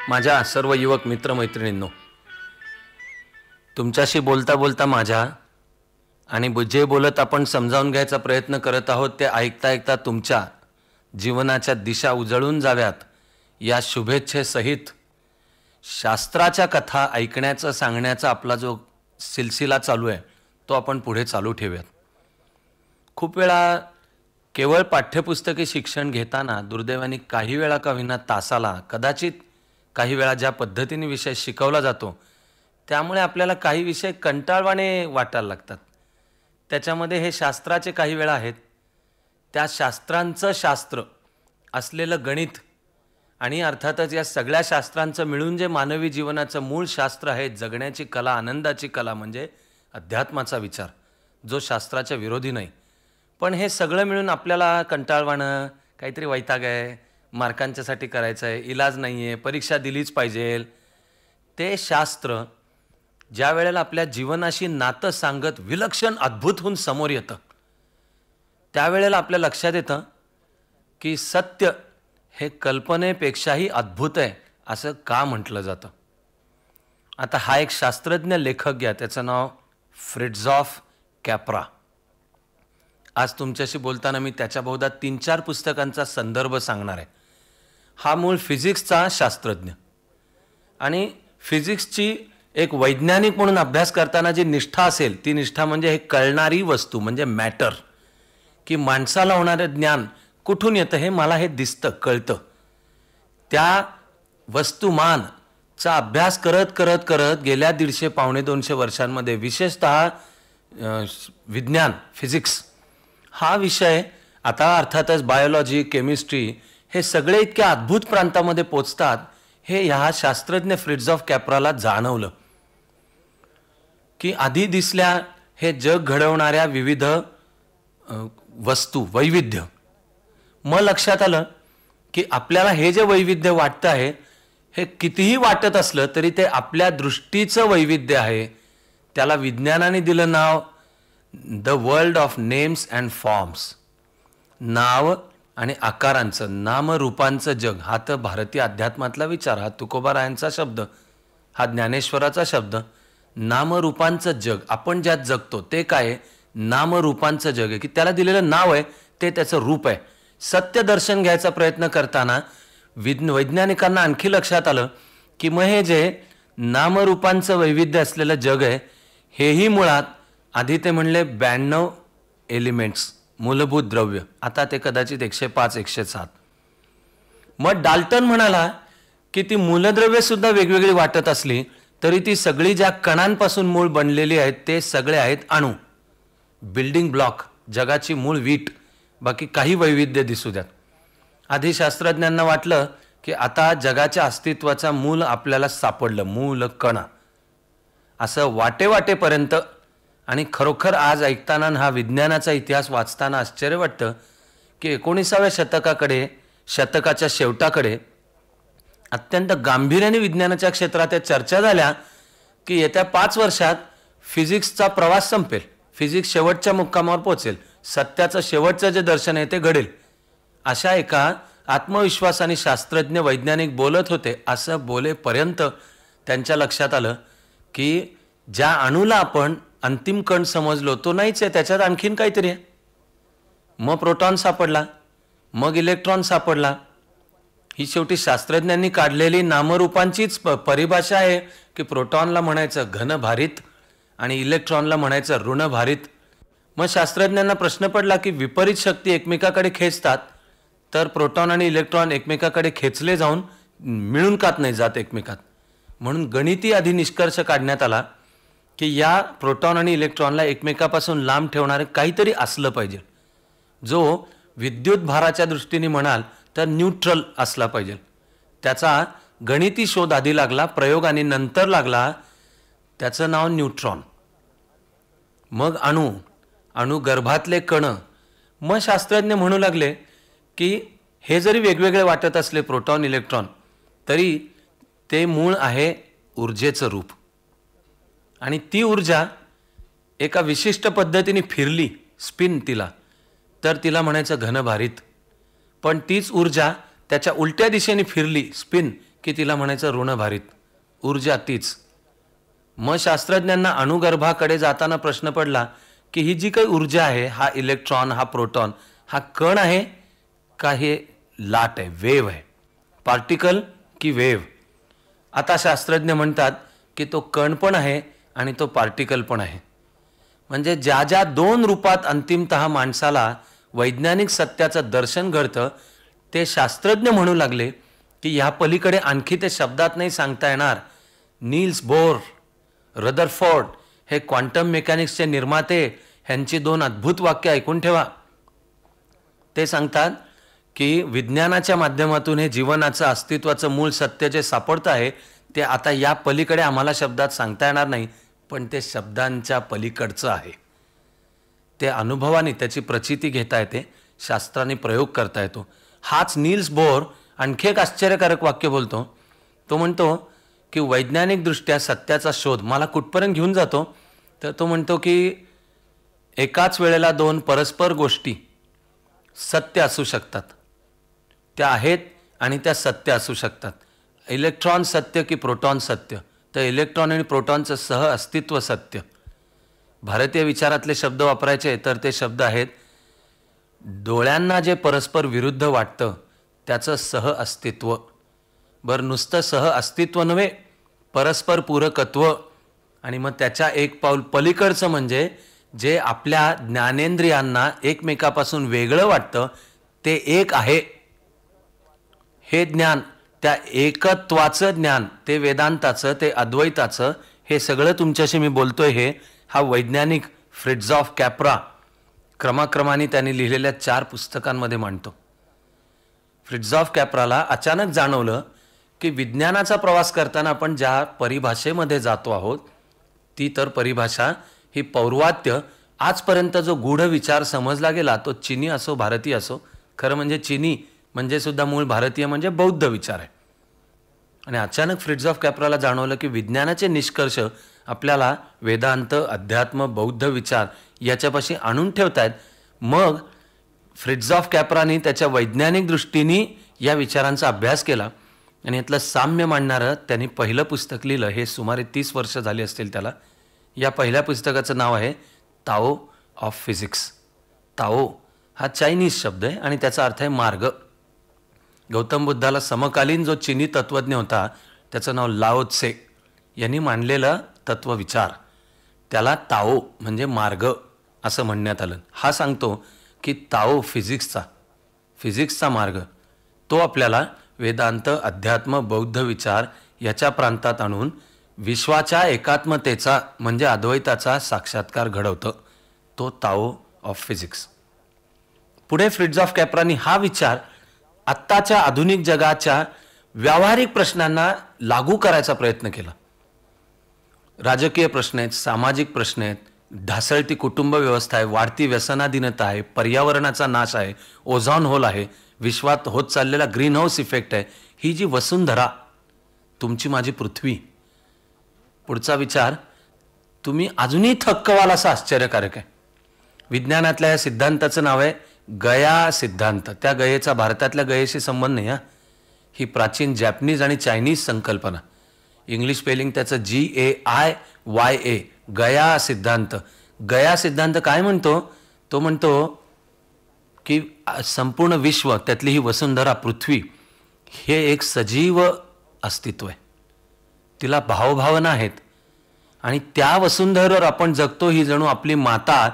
माझ्या सर्व युवक मित्रमैत्रिणींनो, तुमच्याशी बोलता बोलता माझ्या आणि जे बोलत आपण समजावून घ्यायचा प्रयत्न करत आहोत ते ऐकता ऐकता तुमच्या जीवनाच्या दिशा उजळून जाव्यात या शुभेच्छेसहित शास्त्राच्या कथा ऐकण्याचा सांगण्याचा आपला जो सिलसिला चालू आहे तो आपण पुढे चालू ठेवूयात. खूप वेळा केवळ पाठ्यपुस्तकी शिक्षण घेताना दुर्दैवाने काही वेळा का विना तासाला कदाचित काही वेळा ज्या पद्धतीने विषय शिकवला जातो त्यामुळे आपल्याला काही विषय कंटाळवाणे वाटायला लागतात. त्याच्यामध्ये हे शास्त्राचे काही वेळा आहेत, त्या शास्त्रांचं शास्त्र असलेलं गणित आणि अर्थातच या सगळ्या शास्त्रांचं मिळून जे मानवी जीवनाचं मूळ शास्त्र आहे, जगण्याची कला, आनंदाची कला म्हणजे अध्यात्माचा विचार, जो शास्त्राच्या विरोधी नाही. पण हे सगळं मिळून आपल्याला कंटाळवाणं, काहीतरी वैताग आहे, मार्कांच्यासाठी करायचं आहे, इलाज नाही आहे, परीक्षा दिलीच पाहिजे, ते शास्त्र ज्या वेळेला आपल्या जीवनाशी नातं सांगत विलक्षण अद्भुत होऊन समोर येतं त्यावेळेला आपल्या लक्षात येतं की सत्य हे कल्पनेपेक्षाही अद्भुत आहे असं का म्हटलं जातं. आता हा एक शास्त्रज्ञ लेखक घ्या, त्याचं नाव फ्रिट्झॉफ कॅप्रा. आज तुमच्याशी बोलताना मी त्याच्याभोवता 3-4 पुस्तकांचा संदर्भ सांगणार आहे. हा मूळ फिजिक्सचा शास्त्रज्ञ आणि फिजिक्सची एक वैज्ञानिक म्हणून अभ्यास करताना जी निष्ठा असेल ती निष्ठा म्हणजे हे कळणारी वस्तू म्हणजे मॅटर, की माणसाला होणारं ज्ञान कुठून येतं हे मला हे दिसतं, कळतं. त्या वस्तुमानचा अभ्यास करत करत करत गेल्या 150-200 वर्षांमध्ये विशेषतः विज्ञान फिजिक्स हा विषय आता अर्थातच बायोलॉजी, केमिस्ट्री हे सगळे इतक्या अद्भुत प्रांतामध्ये पोचतात हे ह्या शास्त्रज्ञ फ्रिट्झॉफ कॅप्राला जाणवलं की आधी दिसल्या हे जग घडवणाऱ्या विविध वस्तू, वैविध्य. मग लक्षात आलं की आपल्याला हे जे वैविध्य वाटतं आहे हे कितीही वाटत असलं तरी ते आपल्या दृष्टीचं वैविध्य आहे. त्याला विज्ञानाने दिलं नाव the world of names and forms. नाव आणि आकारांचं, नामरूपांचं जग. हा तर भारतीय अध्यात्मातला विचार, हा तुकोबारायांचा शब्द, हा ज्ञानेश्वराचा शब्द. नामरूपांचं जग, आपण ज्यात जगतो ते काय, नामरूपांचं जग आहे की त्याला दिलेलं नाव आहे ते त्याचं रूप आहे. सत्य दर्शन घ्यायचा प्रयत्न करताना वैज्ञानिकांना आणखी लक्षात आलं की मग हे जे नामरूपांचं वैविध्य असलेलं जग आहे हेही मुळात आधी ते म्हणले 92 एलिमेंट्स, मूलभूत द्रव्य. आता ते कदाचित 105-107. मग डाल्टन म्हणाला की ती मूलद्रव्य सुद्धा वेगवेगळी वाटत असली तरी ती सगळी ज्या कणांपासून मूळ बनलेली आहेत ते सगळे आहेत अणू, बिल्डिंग ब्लॉक, जगाची मूळ वीट. बाकी काही वैविध्य दिसू द्यात. आधी शास्त्रज्ञांना वाटलं की आता जगाच्या अस्तित्वाचा मूल आपल्याला सापडलं, मूल कणा, असं वाटेवाटेपर्यंत. आणि खरोखर आज ऐकताना हा विज्ञानाचा इतिहास वाचताना आश्चर्य वाटतं की 19व्या शतकाच्या शेवटाकडे अत्यंत गांभीर्याने विज्ञानाच्या क्षेत्रात या चर्चा झाल्या की येत्या 5 वर्षात फिजिक्सचा प्रवास संपेल, फिजिक्स शेवटच्या मुक्कामावर पोहोचेल, सत्याचं शेवटचं जे दर्शन आहे ते घडेल. अशा एका आत्मविश्वासाने शास्त्रज्ञ वैज्ञानिक बोलत होते. असं बोलेपर्यंत त्यांच्या लक्षात आलं की ज्या अणूला आपण अंतिम कण समजलो तो नाहीच आहे, त्याच्यात आणखीन काहीतरी आहे. मग प्रोटॉन सापडला, मग इलेक्ट्रॉन सापडला. ही शेवटी शास्त्रज्ञांनी काढलेली नामरूपांचीच परिभाषा आहे की प्रोटॉनला म्हणायचं घनभारित आणि इलेक्ट्रॉनला म्हणायचं ऋणभारित. मग शास्त्रज्ञांना प्रश्न पडला की विपरीत शक्ती एकमेकाकडे खेचतात तर प्रोटॉन आणि इलेक्ट्रॉन एकमेकाकडे खेचले जाऊन मिळून कात नाही जात एकमेकात. म्हणून गणिती आधी निष्कर्ष काढण्यात आला की या प्रोटॉन आणि इलेक्ट्रॉनला एकमेकापासून लांब ठेवणारे काहीतरी असलं पाहिजे, जो विद्युत भाराच्या दृष्टीने म्हणाल तर न्यूट्रल असला पाहिजे. त्याचा गणिती शोध आधी लागला, प्रयोगाने नंतर लागला. त्याचं नाव न्यूट्रॉन. मग अणू, अणुगर्भातले कण. मग शास्त्रज्ञ म्हणू लागले की हे जरी वेगवेगळे वाटत असले प्रोटॉन इलेक्ट्रॉन तरी ते मूळ आहे ऊर्जेचं रूप. आणि ती ऊर्जा एका विशिष्ट पद्धतीने फिरली, स्पिन तिला, तर तिला म्हणायचं घनभारित. पण तीच ऊर्जा त्याच्या उलट्या दिशेने फिरली, स्पिन, की तिला म्हणायचं ऋणभारित, ऊर्जा तीच. मग शास्त्रज्ञांना अणुगर्भाकडे जाताना प्रश्न पडला की ही जी काही ऊर्जा आहे, हा इलेक्ट्रॉन, हा प्रोटॉन, हा कण आहे का हे लाट आहे, वेव्ह आहे, पार्टिकल की वेव्ह? आता शास्त्रज्ञ म्हणतात की तो कण पण आहे आणि तो पार्टिकल पण आहे. म्हणजे ज्या ज्या दोन रूपात अंतिमतः माणसाला वैज्ञानिक सत्याचं दर्शन घडतं, ते शास्त्रज्ञ म्हणू लागले की ह्या पलीकडे आणखी ते शब्दात नाही सांगता येणार. नील्स बोर, रदरफोर्ड हे क्वांटम मेकॅनिक्सचे निर्माते, ह्यांची दोन अद्भुत वाक्य ऐकून ठेवा. ते सांगतात की विज्ञानाच्या माध्यमातून हे जीवनाचं अस्तित्वाचं मूळ सत्य जे सापडतं आहे ते आता या पलीकडे आम्हाला शब्दात सांगता येणार नाही, पण ते शब्दांच्या पलीकडचं आहे. ते अनुभवाने त्याची प्रचिती घेता येते, शास्त्राने प्रयोग करता येतो. हाच नील्स बोर आणखी एक आश्चर्यकारक वाक्य बोलतो. तो म्हणतो की वैज्ञानिकदृष्ट्या सत्याचा शोध मला कुठपर्यंत घेऊन जातो, तर तो म्हणतो की एकाच वेळेला दोन परस्पर गोष्टी सत्य असू शकतात, त्या आहेत आणि त्या सत्य असू शकतात. इलेक्ट्रॉन सत्य की प्रोटॉन सत्य, तर इलेक्ट्रॉन आणि प्रोटॉनचं सह अस्तित्व सत्य. भारतीय विचारातले शब्द वापरायचे तर ते शब्द आहेत, डोळ्यांना जे परस्पर विरुद्ध वाटतं त्याचं सह अस्तित्व. बरं, नुसतं सह अस्तित्व नव्हे, परस्पर पूरकत्व. आणि मग त्याच्या एक पाऊल पलीकडचं म्हणजे जे आपल्या ज्ञानेंद्रियांना एकमेकापासून वेगळं वाटतं ते एक आहे, हे ज्ञान, त्या एकत्वाचं ज्ञान, ते वेदांताचं, ते अद्वैताचं, हे सगळं तुमच्याशी मी बोलतोय हे हा वैज्ञानिक फ्रिट्झॉफ कॅप्रा क्रमाक्रमाने त्यांनी लिहिलेल्या 4 पुस्तकांमध्ये मांडतो. फ्रिट्झॉफ कॅप्राला अचानक जाणवलं की विज्ञानाचा प्रवास करताना आपण ज्या परिभाषेमध्ये जातो आहोत ती तर परिभाषा ही पौर्वात्य, आजपर्यंत जो गूढ विचार समजला गेला तो चिनी असो भारतीय असो, खरं म्हणजे चिनी म्हणजे सुद्धा मूळ भारतीय म्हणजे बौद्ध विचार आहे. आणि अचानक फ्रिट्झॉफ कॅप्राला जाणवलं की विज्ञानाचे निष्कर्ष आपल्याला वेदांत, अध्यात्म, बौद्ध विचार याच्यापाशी आणून ठेवतायत. मग फ्रिट्झॉफ कॅप्राने त्याच्या वैज्ञानिक दृष्टीने या विचारांचा अभ्यास केला आणि यातलं साम्य मांडणारं त्यांनी पहिलं पुस्तक लिहिलं. हे सुमारे 30 वर्ष झाली असतील त्याला. या पहिल्या पुस्तकाचं नाव आहे ताओ ऑफ फिजिक्स. ताओ हा चायनीज शब्द आहे आणि त्याचा अर्थ आहे मार्ग. गौतम बुद्धाला समकालीन जो चिनी तत्त्वज्ञ होता त्याचं नाव लाओ त्से यांनी मांडलेलं तत्वविचार, त्याला ताओ म्हणजे मार्ग असं म्हणण्यात आलं. हा सांगतो की ताओ फिजिक्सचा मार्ग तो आपल्याला वेदांत, अध्यात्म, बौद्ध विचार याच्या प्रांतात आणून विश्वाच्या एकात्मतेचा म्हणजे अद्वैताचा साक्षात्कार घडवतं. तो ताओ ऑफ फिजिक्स. पुढे फ्रिट्झॉफ कॅप्रानी हा विचार आत्ताच्या आधुनिक जगाच्या व्यावहारिक प्रश्नांना लागू करायचा प्रयत्न केला. राजकीय प्रश्न आहेत, सामाजिक प्रश्न आहेत, ढासळती कुटुंब व्यवस्था आहे, वाढती व्यसनाधीनता आहे, पर्यावरणाचा नाश आहे, ओझॉन होल आहे, विश्वात होत चाललेला ग्रीन हाऊस इफेक्ट आहे, ही जी वसुंधरा, तुमची माझी पृथ्वी. पुढचा विचार तुम्ही अजूनही थक्क व्हाल असा आश्चर्यकारक आहे. विज्ञानातल्या या सिद्धांताचं नाव आहे गया सिद्धांत. त्या गयेचा भारतातल्या गयेशी संबंध नाही. ही प्राचीन जॅपनीज आणि चायनीज संकल्पना. इंग्लिश स्पेलिंग त्याचं GAIYA, गया सिद्धांत. गया सिद्धांत काय म्हणतो? तो म्हणतो की संपूर्ण विश्व, त्यातली ही वसुंधरा पृथ्वी, हे एक सजीव अस्तित्व आहे. तिला भावभावना आहेत आणि त्या वसुंधरेवर आपण जगतो. ही जणू आपली माता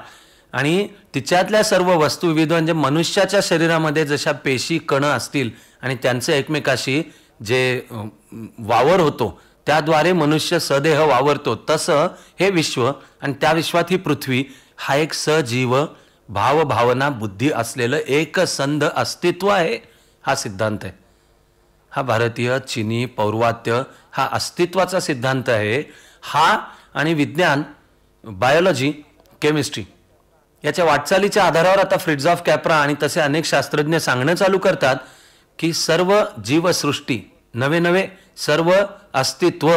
आणि तिच्यातल्या सर्व वस्तू विविध, म्हणजे मनुष्याच्या शरीरामध्ये जशा पेशी, कण असतील आणि त्यांचं एकमेकाशी जे वावर होतो त्याद्वारे मनुष्य सदेह वावरतो, तसं हे विश्व आणि त्या विश्वात ही पृथ्वी हा एक सजीव, भावभावना, बुद्धी असलेलं एकसंध अस्तित्व आहे. हा सिद्धांत आहे. हा भारतीय, चिनी, पौर्वात्य हा अस्तित्वाचा सिद्धांत आहे. हा आणि विज्ञान, बायोलॉजी, केमिस्ट्री याच्या वाटचालीच्या आधारावर आता फ्रिट्झॉफ कॅप्रा आणि तसे अनेक शास्त्रज्ञ सांगणं चालू करतात की सर्व जीवसृष्टी, नवे सर्व अस्तित्व,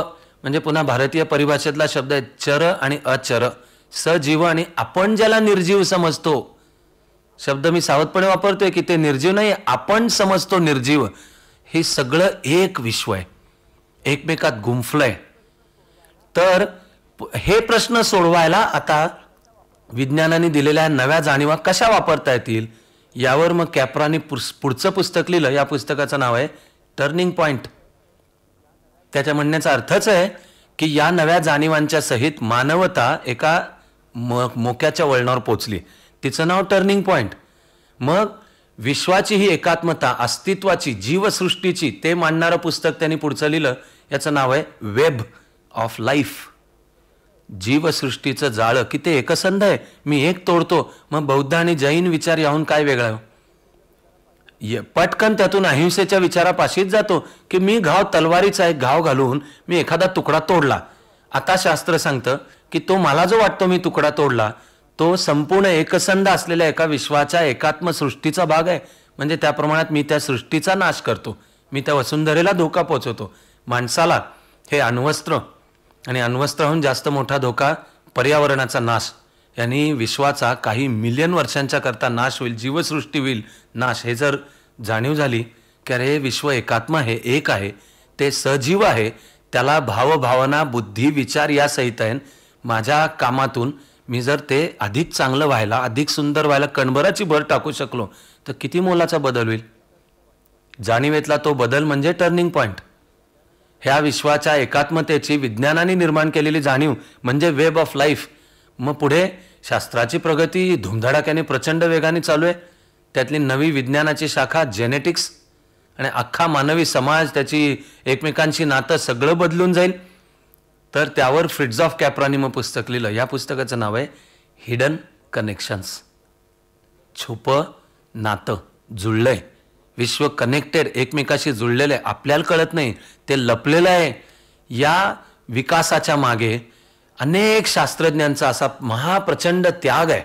म्हणजे पुन्हा भारतीय परिभाषेतला शब्द आहे चर आणि अचर, सजीव आणि आपण ज्याला निर्जीव समजतो, शब्द मी सावधपणे वापरतोय की ते निर्जीव नाही, आपण समजतो निर्जीव, हे सगळं एक विश्व आहे. एकमेकात गुंफलंय. तर हे प्रश्न सोडवायला आता विज्ञानाने दिलेल्या नव्या जाणीवा कशा वापरता येतील यावर मग कॅप्राने पुढचं पुस्तक लिहिलं. या पुस्तकाचं नाव आहे टर्निंग पॉइंट. त्याच्या म्हणण्याचा अर्थच आहे की या नव्या जाणीवांच्या सहित मानवता एका मोक्याच्या वळणावर पोचली. तिचं नाव टर्निंग पॉइंट. मग विश्वाची ही एकात्मता, अस्तित्वाची, जीवसृष्टीची ते मांडणारं पुस्तक त्यांनी पुढचं लिहिलं. याचं नाव आहे वेब ऑफ लाईफ. जीवसृष्टीचं जाळं किती एकसंध आहे. मी एक तोडतो, मग बौद्ध आणि जैन विचार याहून काय वेगळं. पटकन त्यातून अहिंसेच्या विचारापाशीच जातो की मी तलवारीचा एक घाव घालून मी एखादा तुकडा तोडला. आता शास्त्र सांगतं की तो मला जो वाटतो मी तुकडा तोडला तो संपूर्ण एकसंध असलेल्या एका विश्वाच्या एकात्म सृष्टीचा भाग आहे. म्हणजे त्या प्रमाणात मी त्या सृष्टीचा नाश करतो. मी त्या वसुंधरेला धोका पोचवतो. माणसाला हे अण्वस्त्र आणि अण्वस्त्राहून जास्त मोठा धोका पर्यावरणाचा नाश. यांनी विश्वाचा काही मिलियन वर्षांच्या करता नाश होईल, जीवसृष्टी होईल नाश. हे जर जाणीव झाली की अरे विश्व एकात्म आहे, एक आहे, ते सजीव आहे, त्याला भावभावना, बुद्धी, विचार या सहित आहे. माझ्या कामातून मी जर ते अधिक चांगलं व्हायला, अधिक सुंदर व्हायला कणभराची भर टाकू शकलो तर किती मोलाचा बदल होईल. जाणीवेतला तो बदल म्हणजे टर्निंग पॉइंट. ह्या विश्वाच्या एकात्मतेची विज्ञानाने निर्माण केलेली जाणीव म्हणजे वेब ऑफ लाईफ. मग पुढे शास्त्राची प्रगती धुमधडाक्याने प्रचंड वेगाने चालू आहे. त्यातली नवी विज्ञानाची शाखा जेनेटिक्स आणि अख्खा मानवी समाज, त्याची एकमेकांची नातं सगळं बदलून जाईल. तर त्यावर फ्रिट्झॉफ कॅप्राने मग पुस्तक लिहिलं. या पुस्तकाचं नाव आहे हिडन कनेक्शन्स. छुपं नातं जुळलंय. विश्व कनेक्टेड, एकमेकाशी जुळलेलं आहे, आपल्याला कळत नाही, ते लपलेलं आहे. या विकासाच्या मागे अनेक शास्त्रज्ञांचा असा महाप्रचंड त्याग आहे.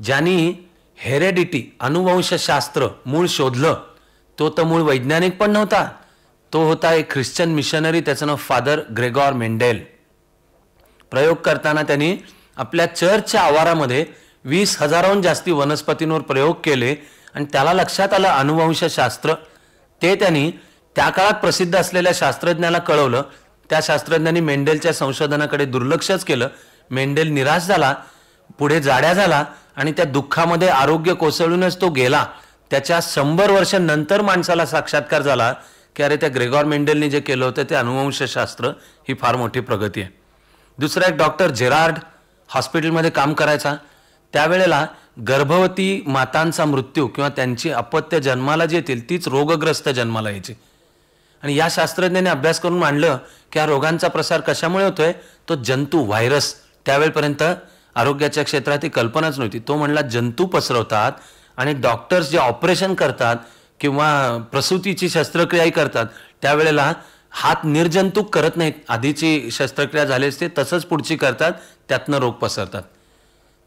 ज्यांनी हेरेडिटी, अनुवंशशास्त्र मूळ शोधलं. तो तर मूळ वैज्ञानिक पण नव्हता, तो होता एक ख्रिश्चन मिशनरी. त्याचं नाव फादर ग्रेगॉर मेंडेल. प्रयोग करताना त्यांनी आपल्या चर्चच्या आवारामध्ये 20,000हून जास्ती वनस्पतींवर प्रयोग केले आणि त्याला लक्षात आलं अनुवंशशास्त्र. ते त्यांनी त्या काळात प्रसिद्ध असलेल्या शास्त्रज्ञाला कळवलं. त्या शास्त्रज्ञांनी मेंडेलच्या संशोधनाकडे दुर्लक्षच केलं. मेंडेल निराश झाला, पुढे जाड्या झाला आणि त्या दुःखामध्ये आरोग्य कोसळूनच तो गेला. त्याच्या 100 वर्ष नंतर माणसाला साक्षात्कार झाला की अरे त्या ग्रेगॉर मेंडेलने जे केलं होतं ते अनुवंशशास्त्र ही फार मोठी प्रगती आहे. दुसरा एक डॉक्टर जेरार्ड हॉस्पिटलमध्ये काम करायचा. त्यावेळेला गर्भवती मातांचा मृत्यू किंवा त्यांची अपत्य जन्माला जी येतील तीच रोगग्रस्त जन्माला यायची. आणि या शास्त्रज्ञांनी अभ्यास करून मांडलं की हा रोगांचा प्रसार कशामुळे होतोय. तो जंतू, व्हायरस. त्यावेळेपर्यंत आरोग्याच्या क्षेत्रात ही कल्पनाच नव्हती. तो म्हणला जंतू पसरवतात आणि डॉक्टर्स जे ऑपरेशन करतात किंवा प्रसूतीची शस्त्रक्रियाही करतात त्यावेळेला हात निर्जंतुक करत नाहीत. आधीची शस्त्रक्रिया झाली असते तसंच पुढची करतात, त्यातनं रोग पसरतात.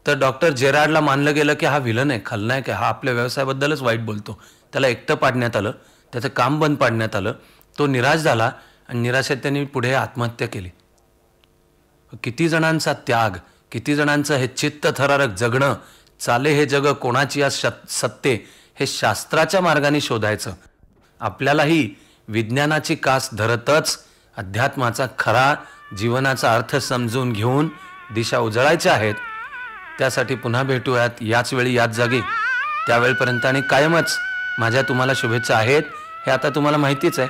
तर डॉक्टर जेरार्डला मानलं गेलं की हा विलन आहे, खलनायक आहे, हा आपल्या व्यवसायाबद्दलच वाईट बोलतो. त्याला एकटं पाडण्यात आलं, त्याचं काम बंद पाडण्यात आलं. तो निराश झाला आणि निराशेत त्यांनी पुढे आत्महत्या केली. किती जणांचा त्याग, किती जणांचं हे चित्तथरारक जगणं. चाले हे जग कोणाची या सत्ते, हे शास्त्राच्या मार्गाने शोधायचं. आपल्यालाही विज्ञानाची कास धरतच अध्यात्माचा खरा जीवनाचा अर्थ समजून घेऊन दिशा उजळायच्या आहेत. त्यासाठी पुन्हा भेटूयात याच वेळी याच जागी. त्यावेळपर्यंत आणि कायमच माझ्या तुम्हाला शुभेच्छा आहेत हे आता तुम्हाला माहितीच आहे.